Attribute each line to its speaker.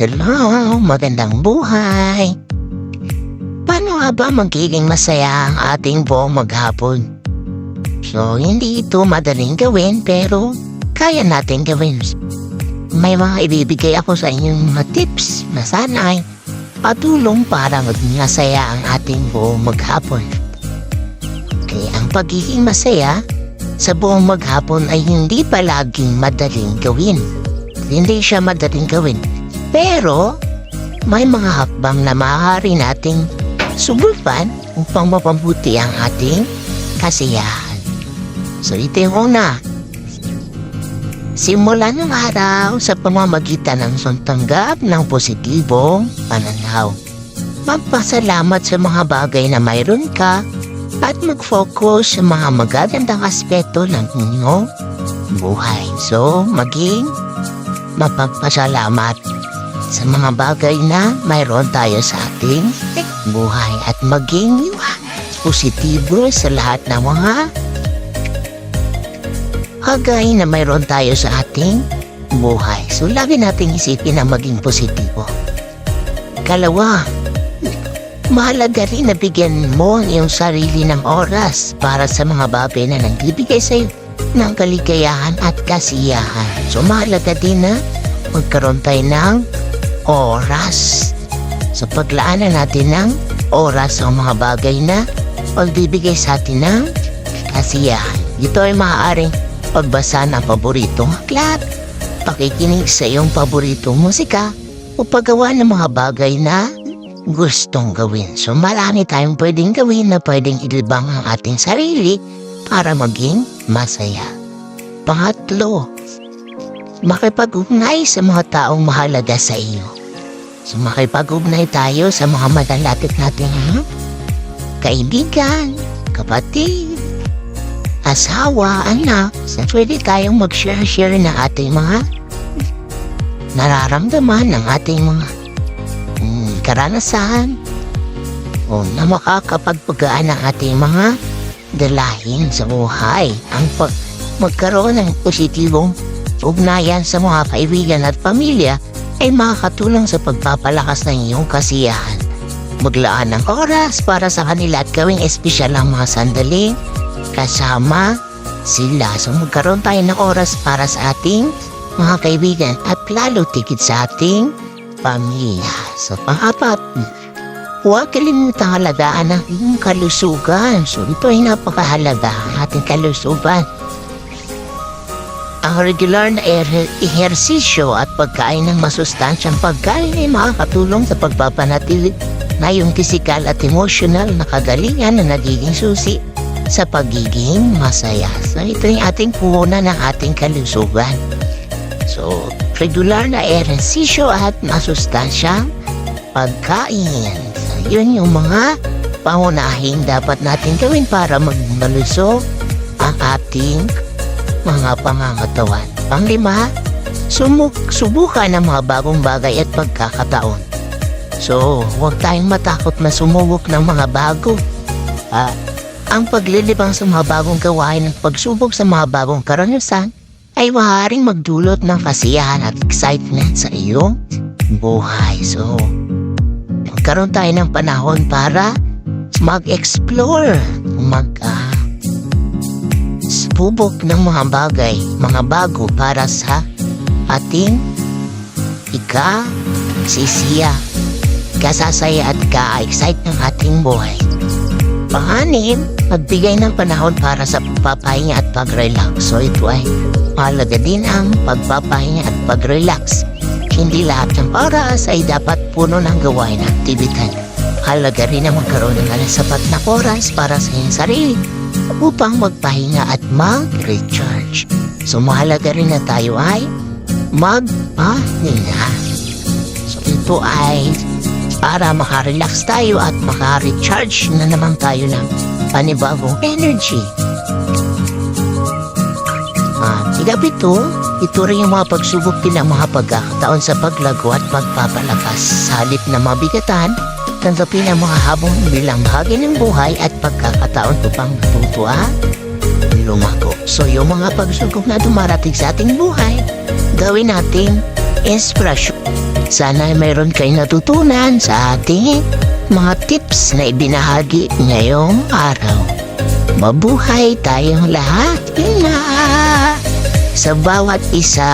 Speaker 1: Hello, magandang buhay. Paano nga ba magiging masaya ang ating buong maghapon? So, hindi ito madaling gawin pero kaya natin gawin. May mga ibibigay ako sa inyong mga tips na sana ay patulong para maging masaya ang ating buong maghapon. Kaya ang pagiging masaya sa buong maghapon ay hindi palaging madaling gawin. Hindi siya madaling gawin. Pero, may mga hakbang na maaari nating subukan upang mapabuti ang ating kasiyahan. So, ito yung una. Simulan ng araw sa pamamagitan ng tanggap ng positibong pananaw. Magpasalamat sa mga bagay na mayroon ka at mag-focus sa mga magagandang aspeto ng inyong buhay. So, maging mapagpasalamat sa mga bagay na mayroon tayo sa ating buhay at maging positibo sa lahat ng mga bagay na mayroon tayo sa ating buhay. So, lagi nating isipin na maging positibo. Kalawa, mahalaga rin na bigyan mo ang iyong sarili ng oras para sa mga bagay na nagbibigay sa iyo ng kaligayahan at kasiyahan. So, mahalaga din na magkaroon tayo ng oras. So, paglaanan natin ng oras sa mga bagay na pagbibigay sa atin ng kasiyahan. Ito ay maaaring pagbasa ng paboritong aklat, pakikinig sa iyong paboritong musika, o paggawa ng mga bagay na gustong gawin. So, marami tayong pwedeng gawin na pwedeng ilibang ang ating sarili para maging masaya. Pangatlo, makipag-ugnay sa mga taong mahalaga sa iyo. So, makipag-ugnay tayo sa mga malalapit nating kaibigan, kapatid, asawa, anak. So, pwede tayong mag-share ng ating mga nararamdaman, ng ating mga karanasan, o na makakapagpagaan ng ating mga dalahin sa buhay. Ang magkaroon ng positibong ugnayan sa mga kaibigan at pamilya ay makakatulong sa pagpapalakas ng iyong kasiyahan. Maglaan ng oras para sa kanila at gawing espesyal ang mga sandaling kasama sila. So, magkaroon tayo ng oras para sa ating mga kaibigan at lalo tigit sa ating pamilya. So, pang-apat, huwag kalimutang halagaan ang iyong kalusugan. So, ito ay napakahalaga ang ating kalusugan. Ang regular na ehersisyo at pagkain ng masustansyang pagkain ay makakatulong sa pagpapanatili na yung pisikal at emosyonal na kagalingan na nagiging susi sa pagiging masaya. So, ito yung ating puhunan ng ating kalusugan. So, regular na ehersisyo at masustansyang pagkain. So, yun yung mga pangunahing dapat natin gawin para malusog ang ating mga pangangatawan. Panglima, subukan ng mga bagong bagay at pagkakataon. So, huwag tayong matakot na sumubok ng mga bago. Ang paglilibang sa mga bagong gawain at pagsubok sa mga bagong karanasan ay maaaring magdulot ng kasiyahan at excitement sa iyong buhay. So, magkaroon tayo ng panahon para mag-explore, subok ng mga bagay, mga bago para sa ating sisiya, kasasaya at ka-excite ng ating buhay. Pang-anim, magbigay ng panahon para sa pagpapahinga at pag-relax. So, ito ay mahalaga din ang pagpapahinga at pag-relax. Hindi lahat ng oras ay dapat puno ng gawain at aktibidad. Mahalaga rin ang magkaroon ng sapat na oras para sa iyong sarili upang magpahinga at mag-recharge. So, mahalaga rin na tayo ay magpahinga. So, ito ay para makarelax tayo at makarecharge na naman tayo ng panibagong energy. Ikapito, ito rin yung mga pagsubok din ng mga pagkakataon sa paglago at pagpapalakas. Sa halip na mabigatan, tanggapin ang mga habong bilang bahagi ng buhay at pagkakataon upang matuto lumago. So, yung mga pagsubok na dumarating sa ating buhay, gawin natin inspirasyon. Sana mayroon kayo natutunan sa ating mga tips na ibinahagi ngayong araw. Mabuhay tayong lahat, ina, sa bawat isa.